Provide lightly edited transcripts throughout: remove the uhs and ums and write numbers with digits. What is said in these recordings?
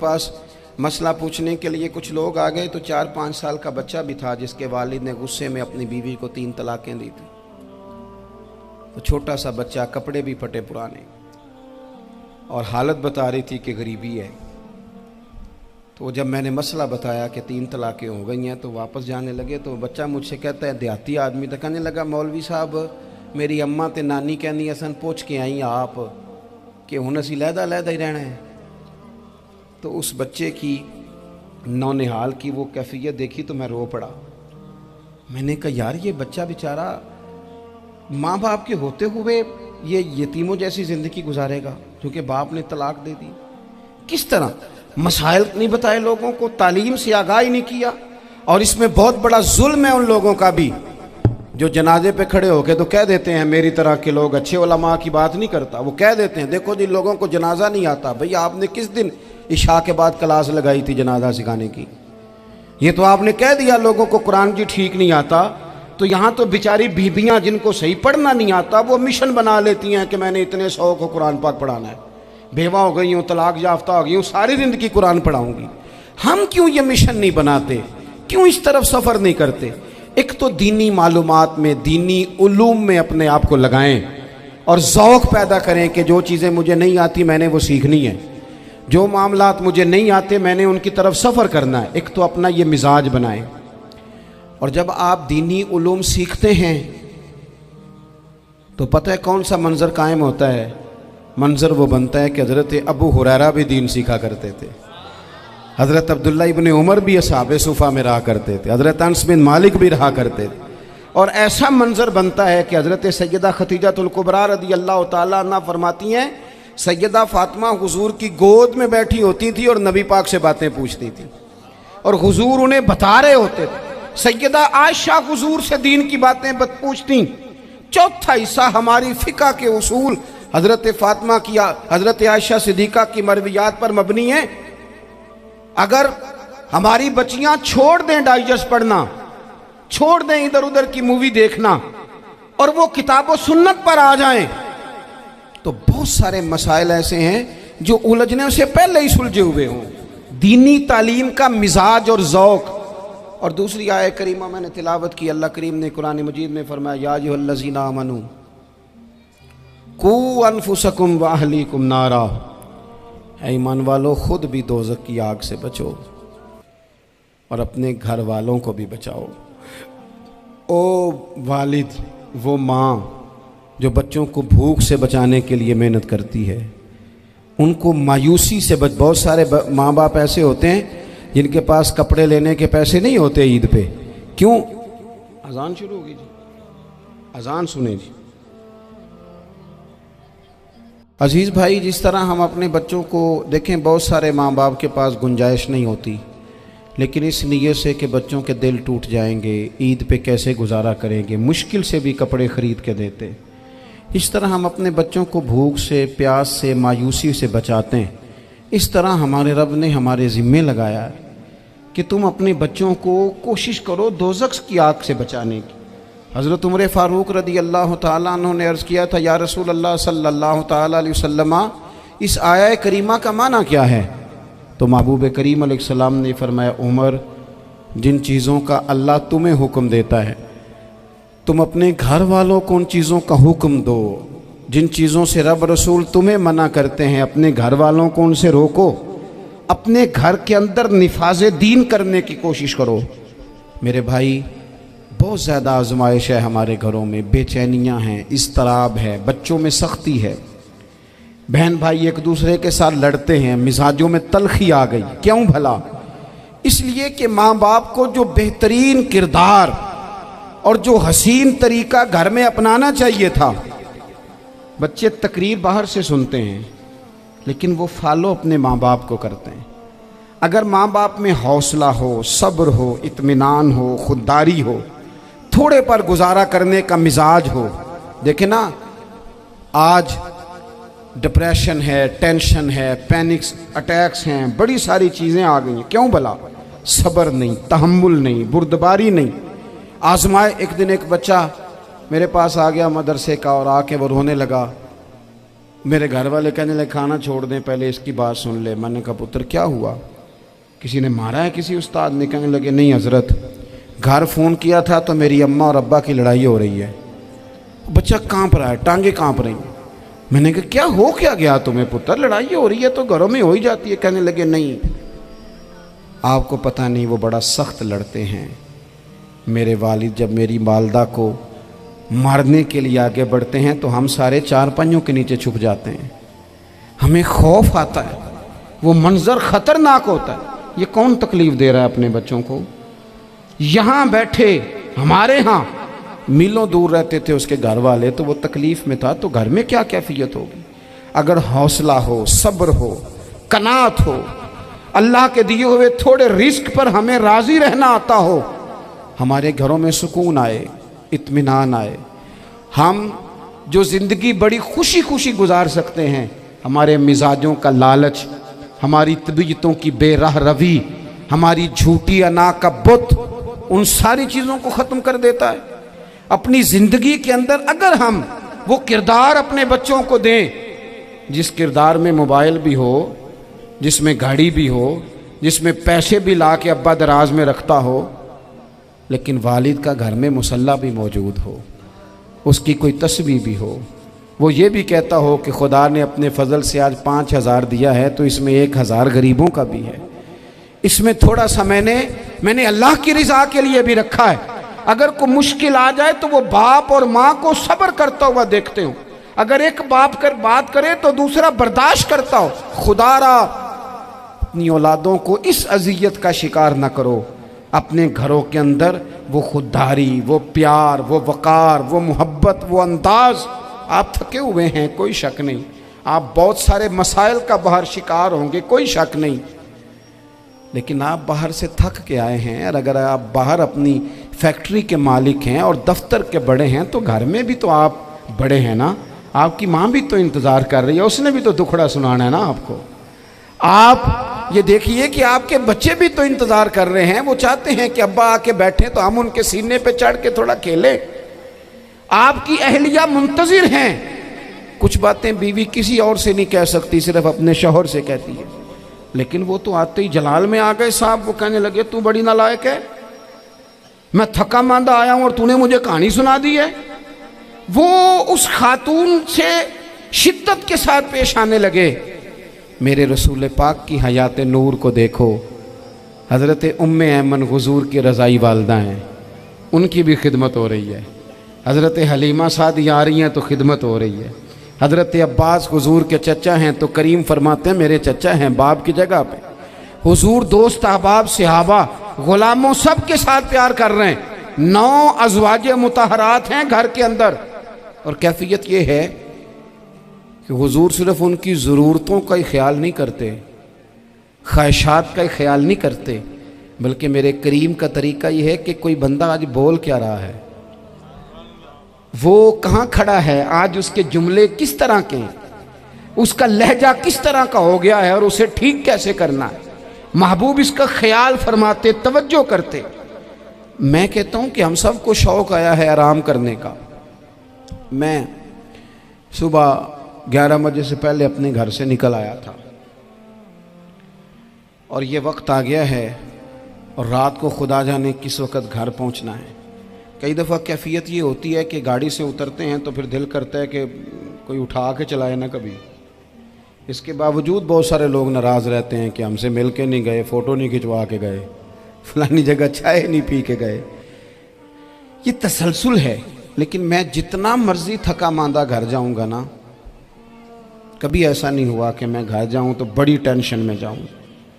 पास मसला पूछने के लिए कुछ लोग आ गए तो 4-5 साल का बच्चा भी था जिसके वालिद ने गुस्से में अपनी बीवी को 3 तलाकें दी थी। तो छोटा सा बच्चा, कपड़े भी फटे पुराने, और हालत बता रही थी कि गरीबी है। तो जब मैंने मसला बताया कि 3 तलाकें हो गई हैं तो वापस जाने लगे, तो बच्चा मुझसे कहता है, देहाती आदमी, तो कहने लगा, मौलवी साहब मेरी अम्मा ते नानी कहनी असन पूछ के आई आप कि हुण असी लहदा लहदा ही रहना है। तो उस बच्चे की नौनिहाल की वो कैफियत देखी तो मैं रो पड़ा। मैंने कहा यार ये बच्चा बेचारा माँ बाप के होते हुए ये यतीमों जैसी ज़िंदगी गुजारेगा क्योंकि बाप ने तलाक दे दी। किस तरह मसाइल नहीं बताए लोगों को, तालीम से आगाही नहीं किया। और इसमें बहुत बड़ा जुल्म है उन लोगों का भी जो जनाजे पे खड़े होके तो कह देते हैं मेरी तरह के लोग, अच्छे उलमा की बात नहीं करता, वो कह देते हैं देखो जी लोगों को जनाजा नहीं आता। भैया आपने किस दिन इशा के बाद क्लास लगाई थी जनाजा सिखाने की? ये तो आपने कह दिया लोगों को कुरान जी ठीक नहीं आता। तो यहाँ तो बेचारी बीबियाँ जिनको सही पढ़ना नहीं आता वो मिशन बना लेती हैं कि मैंने इतने 100 को कुरान पाक पढ़ाना है, बेवा हो गई हूँ, तलाक याफ्ता हो गई हूँ, सारी ज़िंदगी कुरान पढ़ाऊँगी। हम क्यों ये मिशन नहीं बनाते, क्यों इस तरफ सफ़र नहीं करते? एक तो दीनी मालूमात में, दीनी उलूम में अपने आप को लगाएं और ज़ौक़ पैदा करें कि जो चीज़ें मुझे नहीं आती मैंने वो सीखनी है, जो मामलात मुझे नहीं आते मैंने उनकी तरफ सफ़र करना है। एक तो अपना ये मिजाज बनाएं। और जब आप दीनी उलूम सीखते हैं तो पता है कौन सा मंज़र कायम होता है? मंज़र वो बनता है कि हज़रत अबू हुरैरा भी दीन सीखा करते थे, हज़रत अब्दुल्ला इब्न उमर भी असहाबे सुफ़ा में रहा करते थे, हज़रत अनस बिन मालिक भी रहा करते थे। और ऐसा मंज़र बनता है कि हज़रत सैयदा खतीजतुल कुबरा रज़ी अल्लाह तआला अन्हा फरमाती हैं, सैयदा फ़ातिमा हुज़ूर की गोद में बैठी होती थी और नबी पाक से बातें पूछती थी और हुज़ूर उन्हें बता रहे होते थे। सैयदा आयशा हुज़ूर से दीन की बातें पूछती। चौथा हिस्सा हमारी फ़िक़्ह के उसूल हज़रत फ़ातिमा की, हज़रत आयशा सिद्दीक़ा की मरवियात पर मबनी है। अगर हमारी बच्चियां छोड़ दें डाइजेस्ट पढ़ना, छोड़ दें इधर उधर की मूवी देखना और वो किताबों सुन्नत पर आ जाएं तो बहुत सारे मसाइल ऐसे हैं जो उलझने से पहले ही सुलझे हुए हों। दीनी तालीम का मिजाज और ज़ौक़। और दूसरी आयत करीमा मैंने तिलावत की, अल्लाह करीम ने कुरान मजीद में फरमाया, या अय्युहल्लज़ीना आमनू कू अनफुसकुम व अहलीकुम नारा, ईमान वालों खुद भी दोज़ख की आग से बचो और अपने घर वालों को भी बचाओ। ओ वालिद, वो माँ जो बच्चों को भूख से बचाने के लिए मेहनत करती है, उनको मायूसी से बहुत सारे माँ बाप ऐसे होते हैं जिनके पास कपड़े लेने के पैसे नहीं होते ईद पे। क्यों? अजान शुरू होगी जी, अजान सुने जी। अजीज़ भाई, जिस तरह हम अपने बच्चों को देखें, बहुत सारे माँ बाप के पास गुंजाइश नहीं होती, लेकिन इस नीयत से कि बच्चों के दिल टूट जाएंगे, ईद पे कैसे गुजारा करेंगे, मुश्किल से भी कपड़े ख़रीद के देते। इस तरह हम अपने बच्चों को भूख से, प्यास से, मायूसी से बचाते हैं। इस तरह हमारे रब ने हमारे ज़िम्मे लगाया है कि तुम अपने बच्चों को कोशिश करो दोज़ख की आग से बचाने की। हज़रत उमर फ़ारूक रज़ी अल्लाह तआला अन्हु ने अर्ज़ किया था, या रसूल अल्लाह सल्लल्लाहु तआला अलैहि वसल्लम, इस आया करीमा का माना क्या है? तो महबूब करीम अलैहिस्सलाम ने फरमाया, उमर, जिन चीज़ों का अल्लाह तुम्हें हुक्म देता है तुम अपने घर वालों को उन चीज़ों का हुक्म दो। जिन चीज़ों से रब रसूल तुम्हें मना करते हैं अपने घर वालों को उनसे रोको। अपने घर के अंदर निफाज़े दीन करने की कोशिश करो। मेरे भाई, बहुत ज़्यादा आजमाइश है हमारे घरों में, बेचैनियाँ हैं, इस्तराब है, बच्चों में सख्ती है, बहन भाई एक दूसरे के साथ लड़ते हैं, मिजाजों में तलखी आ गई। क्यों भला? इसलिए कि माँ बाप को जो बेहतरीन किरदार और जो हसीन तरीका घर में अपनाना चाहिए था, बच्चे तकरीर बाहर से सुनते हैं लेकिन वो फॉलो अपने माँ बाप को करते हैं। अगर माँ बाप में हौसला हो, सब्र हो, इत्मीनान हो, खुददारी हो, थोड़े पर गुजारा करने का मिजाज हो। देखे ना, आज डिप्रेशन है, टेंशन है, पैनिक्स अटैक्स हैं, बड़ी सारी चीज़ें आ गई हैं। क्यों भला? सब्र नहीं, तहम्मुल नहीं, बुर्दबारी नहीं। आजमाए। एक दिन एक बच्चा मेरे पास आ गया मदरसे का और आके वो रोने लगा। मेरे घर वाले कहने लगे खाना छोड़ दें, पहले इसकी बात सुन ले। मैंने कहा पुत्र क्या हुआ, किसी ने मारा है किसी उस्ताद ने? कहने लगे नहीं हजरत, घर फ़ोन किया था तो मेरी अम्मा और अब्बा की लड़ाई हो रही है। बच्चा कांप रहा है, टांगे कांप रही। मैंने कहा क्या हो क्या गया तुम्हें पुत्र, लड़ाई हो रही है तो घरों में हो ही जाती है। कहने लगे नहीं आपको पता नहीं, वो बड़ा सख्त लड़ते हैं। मेरे वालिद जब मेरी वालदा को मारने के लिए आगे बढ़ते हैं तो हम सारे चारपाइयों के नीचे छुप जाते हैं, हमें खौफ आता है, वो मंजर खतरनाक होता है। ये कौन तकलीफ दे रहा है अपने बच्चों को? यहाँ बैठे हमारे यहाँ मीलों दूर रहते थे उसके घर वाले, तो वो तकलीफ में था, तो घर में क्या कैफियत होगी? अगर हौसला हो, सब्र हो, कनात हो, अल्लाह के दिए हुए थोड़े रिस्क पर हमें राजी रहना आता हो, हमारे घरों में सुकून आए, इत्मीनान आए, हम जो ज़िंदगी बड़ी खुशी खुशी गुजार सकते हैं। हमारे मिजाजों का लालच, हमारी तबीयतों की बेराह रवी, हमारी झूठी अना का बुत, उन सारी चीज़ों को ख़त्म कर देता है। अपनी ज़िंदगी के अंदर अगर हम वो किरदार अपने बच्चों को दें, जिस किरदार में मोबाइल भी हो, जिसमें गाड़ी भी हो, जिसमें पैसे भी ला के अब्बा दराज में रखता हो, लेकिन वालिद का घर में मुसल्ला भी मौजूद हो, उसकी कोई तस्वीर भी हो, वो ये भी कहता हो कि खुदा ने अपने फजल से आज 5,000 दिया है तो इसमें 1,000 गरीबों का भी है, इसमें थोड़ा सा मैंने अल्लाह की रिज़ा के लिए भी रखा है। अगर कोई मुश्किल आ जाए तो वो बाप और माँ को सब्र करता हुआ देखते हो। अगर एक बाप कर बात करे तो दूसरा बर्दाश्त करता हो। खुदारा अपनी औलादों को इस अजियत का शिकार न करो। अपने घरों के अंदर वो खुददारी, वो प्यार, वो वक़ार, वो मोहब्बत, वो अंदाज। आप थके हुए हैं, कोई शक नहीं, आप बहुत सारे मसाइल का बाहर शिकार होंगे, कोई शक नहीं, लेकिन आप बाहर से थक के आए हैं। और अगर आप बाहर अपनी फैक्ट्री के मालिक हैं और दफ्तर के बड़े हैं तो घर में भी तो आप बड़े हैं ना। आपकी माँ भी तो इंतज़ार कर रही है, उसने भी तो दुखड़ा सुनाना है ना आपको। आप ये देखिए कि आपके बच्चे भी तो इंतज़ार कर रहे हैं, वो चाहते हैं कि अब्बा आके बैठे तो हम उनके सीने पे चढ़ के थोड़ा खेलें। आपकी अहलिया मुंतज़िर हैं। कुछ बातें बीवी किसी और से नहीं कह सकती, सिर्फ अपने शौहर से कहती है। लेकिन वो तो आते ही जलाल में आ गए साहब। वो कहने लगे तू बड़ी नालायक है, मैं थका मांदा आया हूं और तूने मुझे कहानी सुना दी है। वो उस खातून से शिद्दत के साथ पेश आने लगे। मेरे रसूल पाक की हयात नूर को देखो, हज़रत उम्मे ऐमन हुज़ूर की रज़ाई वालदा हैं, उनकी भी खिदमत हो रही है। हज़रत हलीमा सादी आ रही हैं तो खिदमत हो रही है। हज़रत अब्बास हुज़ूर के चचा हैं तो करीम फरमाते हैं मेरे चचा हैं बाप की जगह पे। हुज़ूर दोस्त अहबाब सहाबा ग़ुलामों सब के साथ प्यार कर रहे हैं। 9 अज़वाज मुतहरात हैं घर के अंदर। और कैफियत ये है कि हुज़ूर सिर्फ उनकी ज़रूरतों का ही ख्याल नहीं करते, ख्वाहिशात का ही ख्याल नहीं करते, बल्कि मेरे करीम का तरीका ये है कि कोई बंदा आज बोल क्या रहा है, वो कहाँ खड़ा है, आज उसके जुमले किस तरह के हैं, उसका लहजा किस तरह का हो गया है और उसे ठीक कैसे करना है। महबूब इसका ख्याल फरमाते, तवज्जो करते। मैं कहता हूँ कि हम सबको शौक़ आया है आराम करने का। मैं सुबह 11 बजे से पहले अपने घर से निकल आया था और ये वक्त आ गया है और रात को खुदा जाने किस वक़्त घर पहुँचना है। कई दफ़ा कैफियत ये होती है कि गाड़ी से उतरते हैं तो फिर दिल करता है कि कोई उठा के चलाए ना कभी। इसके बावजूद बहुत सारे लोग नाराज़ रहते हैं कि हमसे मिल के नहीं गए, फ़ोटो नहीं खिंचवा के गए, फलानी जगह चाय नहीं पी के गए। ये तसलसल है। लेकिन मैं जितना मर्ज़ी थका मांदा घर जाऊँगा ना, कभी ऐसा नहीं हुआ कि मैं घर जाऊँ तो बड़ी टेंशन में जाऊँ।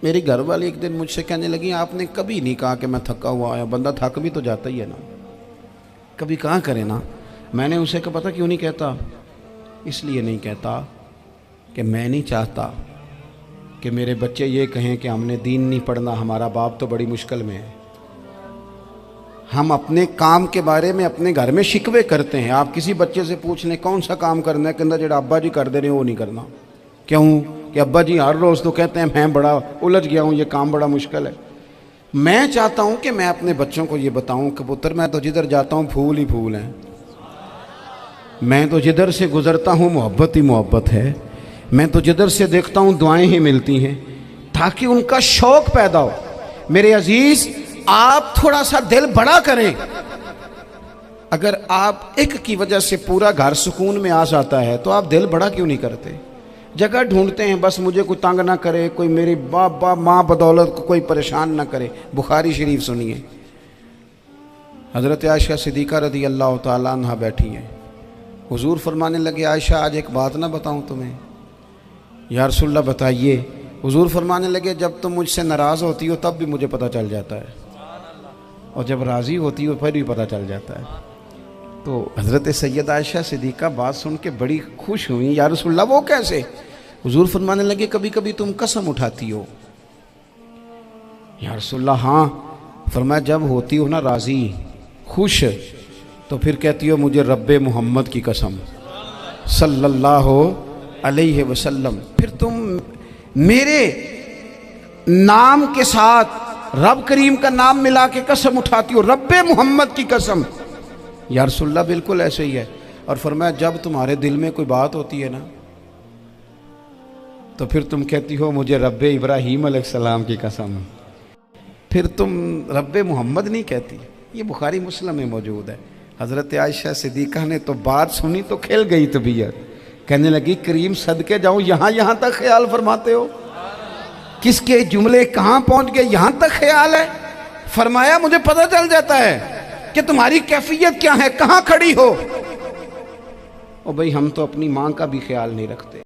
मेरी घर वाली एक दिन मुझसे कहने लगी आपने कभी नहीं कहा कि मैं थका हुआ आया। बंदा थक भी तो जाता ही है ना, कभी कहाँ करे ना। मैंने उसे कहा पता क्यों नहीं कहता? इसलिए नहीं कहता कि मैं नहीं चाहता कि मेरे बच्चे ये कहें कि हमने दीन नहीं पढ़ना, हमारा बाप तो बड़ी मुश्किल में है। हम अपने काम के बारे में अपने घर में शिकवे करते हैं। आप किसी बच्चे से पूछ लें कौन सा काम करना है, कहता जो अब्बा जी कर दे रहे वो नहीं करना। क्यों? कि अब्बा जी हर रोज़ तो कहते हैं मैं बड़ा उलझ गया हूँ, ये काम बड़ा मुश्किल है। मैं चाहता हूँ कि मैं अपने बच्चों को ये बताऊँ कि पुत्र मैं तो जिधर जाता हूँ फूल ही फूल हैं। मैं तो जिधर से गुजरता हूँ मोहब्बत ही मोहब्बत है, मैं तो जिधर से देखता हूँ दुआएं ही मिलती हैं, ताकि उनका शौक पैदा हो। मेरे अजीज, आप थोड़ा सा दिल बड़ा करें। अगर आप एक की वजह से पूरा घर सुकून में आ जाता है तो आप दिल बड़ा क्यों नहीं करते? जगह ढूंढते हैं बस मुझे कोई तंग ना करे, कोई मेरी बाप माँ बदौलत को कोई परेशान ना करे। बुखारी शरीफ सुनिए, हज़रत आयशा सिद्दीक़ा रज़ी अल्लाह ताला अन्हा बैठी हैं। हुजूर फरमाने लगे, आयशा आज एक बात ना बताऊं तुम्हें? या रसूलल्लाह बताइए। हुजूर फरमाने लगे, जब तुम मुझसे नाराज़ होती हो तब भी मुझे पता चल जाता है, और जब राज़ी होती हो फिर भी पता चल जाता है। तो हज़रत सैयद आयशा सिद्दीक़ा बात सुन के बड़ी खुश हुई। या रसूलल्लाह वो कैसे? हुजूर फरमाने लगे, कभी कभी तुम कसम उठाती हो। या रसूलल्लाह हाँ। फरमाया, जब होती हो ना राज़ी, खुश, तो फिर कहती हो मुझे रब्बे मोहम्मद की कसम सल्लल्लाहु अलैहि वसल्लम। फिर तुम मेरे नाम के साथ रब करीम का नाम मिला के कसम उठाती हो, रब्बे मोहम्मद की कसम। या रसूलल्लाह बिल्कुल ऐसे ही है। और फरमाया, जब तुम्हारे दिल में कोई बात होती है ना, तो फिर तुम कहती हो मुझे रब्बे इब्राहीम अलैहिस्सलाम की कसम, फिर तुम रब्बे मोहम्मद नहीं कहती। ये बुखारी मुस्लिम में मौजूद है। हज़रत आयशा सिद्दीक़ा ने तो बात सुनी तो खिल गई तबीयत, कहने लगी, करीम सदके जाऊं, यहाँ तक ख्याल फरमाते हो? किसके जुमले कहाँ पहुँच गए, यहाँ तक ख्याल है? फरमाया, मुझे पता चल जाता है कि तुम्हारी कैफियत क्या है, कहाँ खड़ी हो। ओ भाई, हम तो अपनी माँ का भी ख्याल नहीं रखते।